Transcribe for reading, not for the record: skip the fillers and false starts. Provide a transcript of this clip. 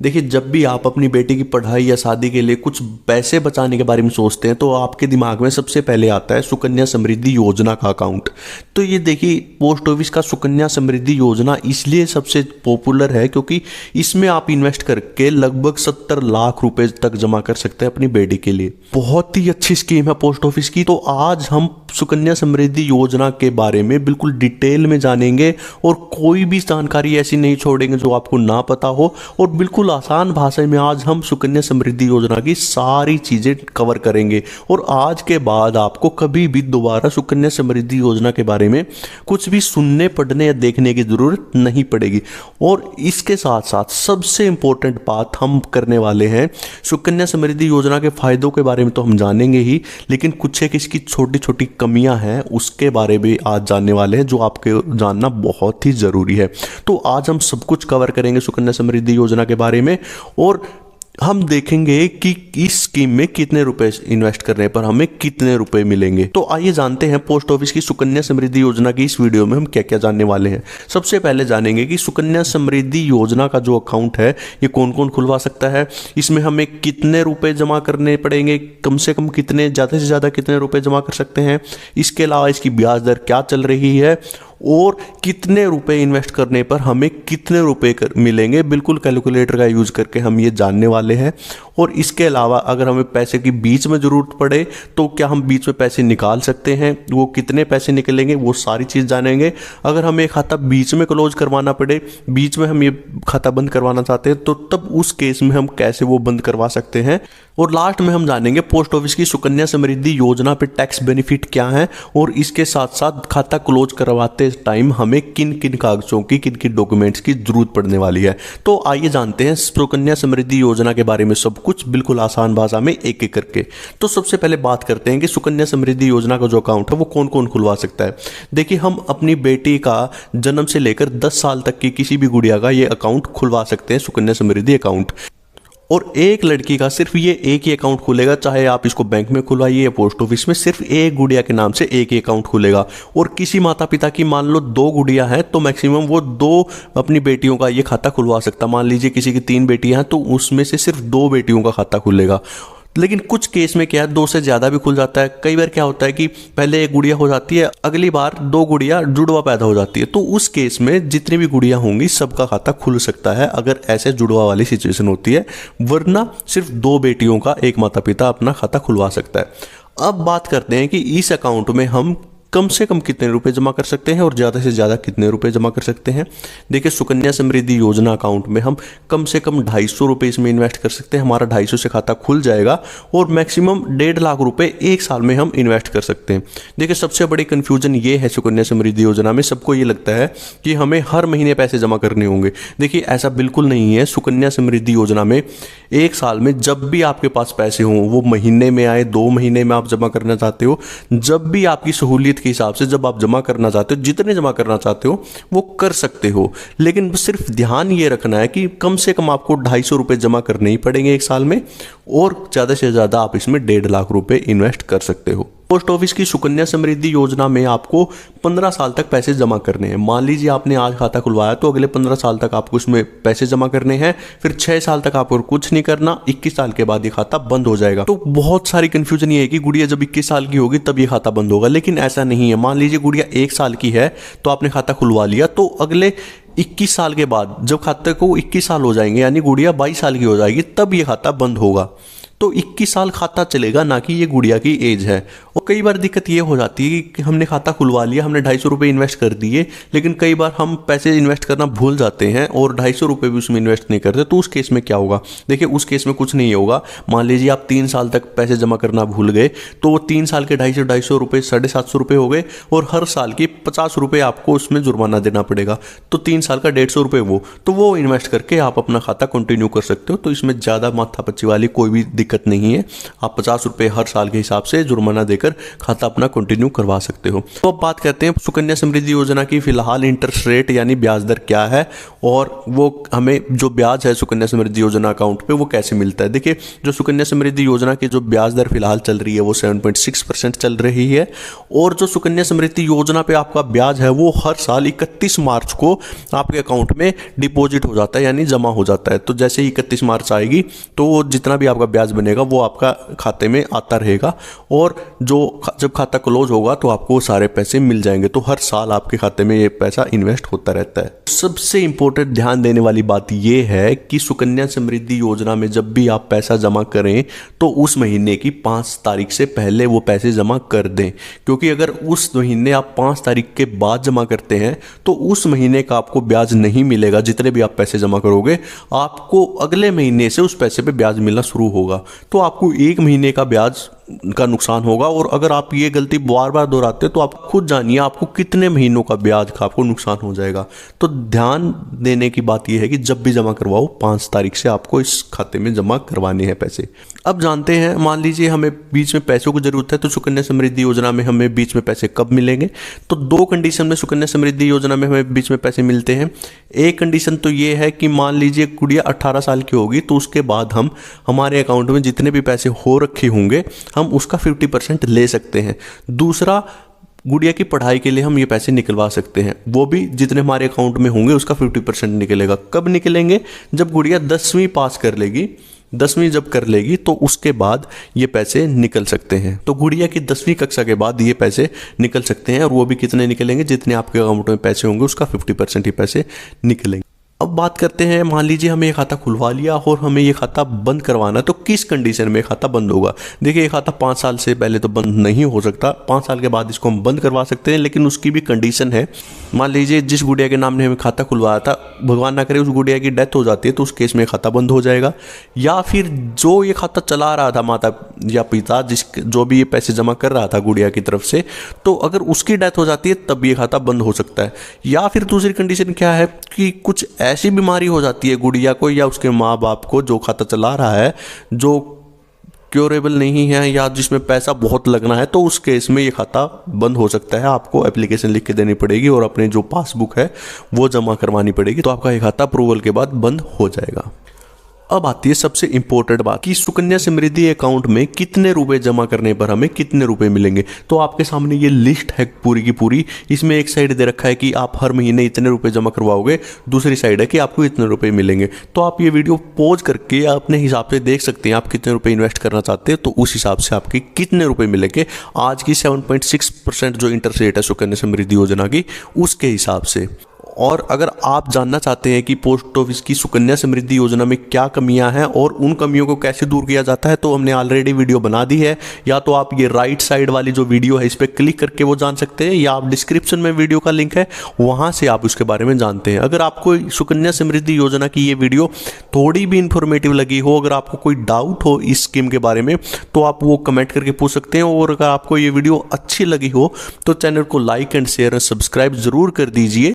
देखिए, जब भी आप अपनी बेटी की पढ़ाई या शादी के लिए कुछ पैसे बचाने के बारे में सोचते हैं तो आपके दिमाग में सबसे पहले आता है सुकन्या समृद्धि योजना का अकाउंट। तो ये देखिए, पोस्ट ऑफिस का सुकन्या समृद्धि योजना इसलिए सबसे पॉपुलर है क्योंकि इसमें आप इन्वेस्ट करके लगभग 70 लाख रुपए तक जमा कर सकते हैं अपनी बेटी के लिए। बहुत ही अच्छी स्कीम है पोस्ट ऑफिस की। तो आज हम सुकन्या समृद्धि योजना के बारे में बिल्कुल डिटेल में जानेंगे और कोई भी जानकारी ऐसी नहीं छोड़ेंगे जो आपको ना पता हो, और बिल्कुल आसान भाषा में आज हम सुकन्या समृद्धि योजना की सारी चीजें कवर करेंगे। और आज के बाद आपको कभी भी दोबारा सुकन्या समृद्धि योजना के बारे में कुछ भी सुनने, पढ़ने या देखने की जरूरत नहीं पड़ेगी। और इसके साथ साथ सबसे इंपॉर्टेंट बात हम करने वाले हैं, सुकन्या समृद्धि योजना के फायदों के बारे में तो हम जानेंगे ही, लेकिन कुछ एक इसकी छोटी छोटी कमियां हैं उसके बारे में आज जानने वाले हैं जो आपके जानना बहुत ही जरूरी है। तो आज हम सब कुछ कवर करेंगे सुकन्या समृद्धि योजना के बारे में, और हम देखेंगे कि इस स्कीम में कितने रुपए इन्वेस्ट करने पर हमें कितने रुपए मिलेंगे। तो आइए जानते हैं पोस्ट ऑफिस की सुकन्या समृद्धि योजना की इस वीडियो में हम क्या क्या जानने वाले हैं। सबसे पहले जानेंगे कि सुकन्या समृद्धि योजना का जो अकाउंट है ये कौन कौन खुलवा सकता है, इसमें हमें कितने रुपए जमा करने पड़ेंगे, कम से कम कितने, ज़्यादा से ज़्यादा कितने रुपए जमा कर सकते हैं, इसके अलावा इसकी ब्याज दर क्या चल रही है, और कितने रुपए इन्वेस्ट करने पर हमें कितने रुपए मिलेंगे। बिल्कुल कैलकुलेटर का यूज करके हम ये जानने वाले हैं। और इसके अलावा अगर हमें पैसे की बीच में ज़रूरत पड़े तो क्या हम बीच में पैसे निकाल सकते हैं, वो कितने पैसे निकलेंगे, वो सारी चीज़ जानेंगे। अगर हमें खाता बीच में क्लोज करवाना पड़े, बीच में हम ये खाता बंद करवाना चाहते हैं, तो तब उस केस में हम कैसे वो बंद करवा सकते हैं। और लास्ट में हम जानेंगे पोस्ट ऑफिस की सुकन्या समृद्धि योजना पे टैक्स बेनिफिट क्या है, और इसके साथ साथ खाता क्लोज करवाते टाइम हमें किन किन कागजों की, किन किन डॉक्यूमेंट्स की जरूरत पड़ने वाली है। तो आइए जानते हैं सुकन्या समृद्धि योजना के बारे में सब कुछ बिल्कुल आसान भाषा में एक एक करके। तो सबसे पहले बात करते हैं कि सुकन्या समृद्धि योजना का जो अकाउंट है वो कौन कौन खुलवा सकता है। देखिए, हम अपनी बेटी का जन्म से लेकर 10 साल तक की किसी भी गुड़िया का ये अकाउंट खुलवा सकते हैं, सुकन्या समृद्धि अकाउंट। और एक लड़की का सिर्फ ये एक ही अकाउंट खुलेगा, चाहे आप इसको बैंक में खुलवाइए या पोस्ट ऑफिस में, सिर्फ एक गुड़िया के नाम से एक ही अकाउंट खुलेगा। और किसी माता पिता की मान लो 2 गुड़िया हैं तो मैक्सिमम वो 2 अपनी बेटियों का ये खाता खुलवा सकता। मान लीजिए किसी की 3 बेटियां हैं तो उसमें से सिर्फ 2 बेटियों का खाता खुलेगा। लेकिन कुछ केस में क्या है, 2 से ज़्यादा भी खुल जाता है। कई बार क्या होता है कि पहले एक गुड़िया हो जाती है, अगली बार 2 गुड़िया जुड़वा पैदा हो जाती है, तो उस केस में जितनी भी गुड़िया होंगी सबका खाता खुल सकता है अगर ऐसे जुड़वा वाली सिचुएशन होती है। वरना सिर्फ 2 बेटियों का एक माता पिता अपना खाता खुलवा सकता है। अब बात करते हैं कि इस अकाउंट में हम कम से कम कितने रुपए जमा कर सकते हैं और ज़्यादा से ज़्यादा कितने रुपए जमा कर सकते हैं। देखिए, सुकन्या समृद्धि योजना अकाउंट में हम कम से कम 250 रुपये इसमें इन्वेस्ट कर सकते हैं। हमारा 250 से खाता खुल जाएगा और मैक्सिमम 1.5 लाख रुपए एक साल में हम इन्वेस्ट कर सकते हैं। देखिए, सबसे बड़ी कन्फ्यूजन ये है सुकन्या समृद्धि योजना में, सबको ये लगता है कि हमें हर महीने पैसे जमा करने होंगे। देखिए, ऐसा बिल्कुल नहीं है। सुकन्या समृद्धि योजना में एक साल में जब भी आपके पास पैसे हों, वो महीने में आए, 2 महीने में आप जमा करना चाहते हो, जब भी आपकी सहूलियत के हिसाब से जब आप जमा करना चाहते हो, जितने जमा करना चाहते हो वो कर सकते हो। लेकिन सिर्फ ध्यान ये रखना है कि कम से कम आपको 250 रुपये जमा करने ही पड़ेंगे एक साल में, और ज़्यादा से ज़्यादा आप इसमें 1.5 लाख रुपए इन्वेस्ट कर सकते हो। पोस्ट ऑफिस की सुकन्या समृद्धि योजना में आपको 15 साल तक पैसे जमा करने हैं। मान लीजिए आपने आज खाता खुलवाया तो अगले 15 साल तक आपको उसमें पैसे जमा करने हैं, फिर 6 साल तक आपको कुछ नहीं करना, 21 साल के बाद ये खाता बंद हो जाएगा। तो बहुत सारी कंफ्यूजन ये है कि गुड़िया जब 21 साल की होगी तब ये खाता बंद होगा, लेकिन ऐसा नहीं है। मान लीजिए गुड़िया 1 साल की है तो आपने खाता खुलवा लिया, तो अगले 21 साल के बाद जब खाते को 21 साल हो जाएंगे, यानी गुड़िया 22 साल की हो जाएगी, तब ये खाता बंद होगा। तो 21 साल खाता चलेगा, ना कि ये गुड़िया की एज है। और कई बार दिक्कत ये हो जाती है कि हमने खाता खुलवा लिया, हमने 250 रुपये इन्वेस्ट कर दिए, लेकिन कई बार हम पैसे इन्वेस्ट करना भूल जाते हैं और 250 रुपये भी उसमें इन्वेस्ट नहीं करते। तो उस केस में क्या होगा? देखिए, उस केस में कुछ नहीं होगा। मान लीजिए आप 3 साल तक पैसे जमा करना भूल गए, तो वो 3 साल के 250 रुपये 750 रुपये हो गए, और हर साल की 50 रुपये आपको उसमें जुर्माना देना पड़ेगा। तो 3 साल का 150 रुपये वो इन्वेस्ट करके आप अपना खाता कंटिन्यू कर सकते हो। तो इसमें ज़्यादा माथापच्ची वाली कोई भी दिक्कत नहीं है। आप 50 रुपये हर साल के हिसाब से जुर्माना देकर खाता अपना कंटिन्यू करवा सकते हो। तो अब बात करते हैं सुकन्या समृद्धि योजना की फिलहाल इंटरेस्ट रेट यानी ब्याज दर क्या है और वो हमें जो ब्याज है सुकन्या समृद्धि योजना अकाउंट पे वो कैसे मिलता है। देखिए, जो सुकन्या समृद्धि योजना की जो ब्याज दर फिलहाल चल रही है वो 7.6% चल रही है और जो सुकन्या समृद्धि योजना पे आपका ब्याज है वो हर साल 31 मार्च को आपके अकाउंट में डिपॉजिट हो जाता है यानी जमा हो जाता है। तो जैसे ही 31 मार्च आएगी तो जितना भी आपका ब्याज बनेगा वो आपका खाते में आता रहेगा और जब खाता क्लोज होगा तो आपको सारे पैसे मिल जाएंगे। तो हर साल आपके खाते में ये पैसा इन्वेस्ट होता रहता है। सबसे इंपॉर्टेंट ध्यान देने वाली बात ये है कि सुकन्या समृद्धि योजना में जब भी आप पैसा जमा करें तो उस महीने की 5 तारीख से पहले वो पैसे जमा कर दें, क्योंकि अगर उस महीने आप 5 तारीख के बाद जमा करते हैं तो उस महीने का आपको ब्याज नहीं मिलेगा। जितने भी आप पैसे जमा करोगे आपको अगले महीने से उस पैसे पे ब्याज मिलना शुरू होगा, तो आपको 1 महीने का ब्याज का नुकसान होगा। और अगर आप ये गलती बार बार दोहराते तो आप खुद जानिए आपको कितने महीनों का ब्याज का आपको नुकसान हो जाएगा। तो ध्यान देने की बात यह है कि जब भी जमा करवाओ 5 तारीख से आपको इस खाते में जमा करवाने हैं पैसे। अब जानते हैं, मान लीजिए हमें बीच में पैसों की जरूरत है तो सुकन्या समृद्धि योजना में हमें बीच में पैसे कब मिलेंगे। तो 2 कंडीशन में सुकन्या समृद्धि योजना में हमें बीच में पैसे मिलते हैं। एक कंडीशन तो ये है कि मान लीजिए गुड़िया 18 साल की होगी तो उसके बाद हम हमारे अकाउंट में जितने भी पैसे हो रखे होंगे हम उसका 50% ले सकते हैं। दूसरा, गुड़िया की पढ़ाई के लिए हम ये पैसे निकलवा सकते हैं, वो भी जितने हमारे अकाउंट में होंगे उसका 50% निकलेगा। कब निकलेंगे? जब गुड़िया 10वीं पास कर लेगी। 10वीं जब कर लेगी तो उसके बाद ये पैसे निकल सकते हैं। तो गुड़िया की 10वीं कक्षा के बाद ये पैसे निकल सकते हैं और वो भी कितने निकलेंगे? जितने आपके अकाउंट में पैसे होंगे उसका 50% ही पैसे निकलेंगे। अब बात करते हैं, मान लीजिए हमें ये खाता खुलवा लिया और हमें ये खाता बंद करवाना है तो किस कंडीशन में खाता बंद होगा। देखिए, ये खाता 5 साल से पहले तो बंद नहीं हो सकता, 5 साल के बाद इसको हम बंद करवा सकते हैं, लेकिन उसकी भी कंडीशन है। मान लीजिए जिस गुड़िया के नाम ने हमें खाता खुलवाया था, भगवान ना करे उस गुड़िया की डेथ हो जाती है तो उस केस में खाता बंद हो जाएगा। या फिर जो ये खाता चला रहा था माता या पिता, जो भी ये पैसे जमा कर रहा था गुड़िया की तरफ से, तो अगर उसकी डेथ हो जाती है तब ये खाता बंद हो सकता है। या फिर दूसरी कंडीशन क्या है कि कुछ ऐसी बीमारी हो जाती है गुड़िया को या उसके माँ बाप को जो खाता चला रहा है, जो क्योरेबल नहीं है या जिसमें पैसा बहुत लगना है, तो उस केस में ये खाता बंद हो सकता है। आपको एप्लीकेशन लिख के देनी पड़ेगी और अपने जो पासबुक है वो जमा करवानी पड़ेगी, तो आपका ये खाता अप्रूवल के बाद बंद हो जाएगा। अब आती है सबसे इंपॉर्टेंट बात कि सुकन्या समृद्धि अकाउंट में कितने रुपए जमा करने पर हमें कितने रुपए मिलेंगे। तो आपके सामने ये लिस्ट है पूरी की पूरी। इसमें एक साइड दे रखा है कि आप हर महीने इतने रुपए जमा करवाओगे, दूसरी साइड है कि आपको इतने रुपए मिलेंगे। तो आप ये वीडियो पॉज करके अपने हिसाब से देख सकते हैं आप कितने रुपए इन्वेस्ट करना चाहते हैं, तो उस हिसाब से आपके कितने रुपए मिलेंगे आज की 7.6% जो इंटरेस्ट रेट है सुकन्या समृद्धि योजना की, उसके हिसाब से। और अगर आप जानना चाहते हैं कि पोस्ट ऑफिस की सुकन्या समृद्धि योजना में क्या कमियां हैं और उन कमियों को कैसे दूर किया जाता है, तो हमने ऑलरेडी वीडियो बना दी है। या तो आप ये राइट साइड वाली जो वीडियो है इस पर क्लिक करके वो जान सकते हैं, या आप डिस्क्रिप्शन में वीडियो का लिंक है वहां से आप उसके बारे में जानते हैं। अगर आपको सुकन्या समृद्धि योजना की ये वीडियो थोड़ी भी इंफॉर्मेटिव लगी हो, अगर आपको कोई डाउट हो इस स्कीम के बारे में, तो आप वो कमेंट करके पूछ सकते हैं। और अगर आपको ये वीडियो अच्छी लगी हो तो चैनल को like and share and subscribe जरूर कर दीजिए।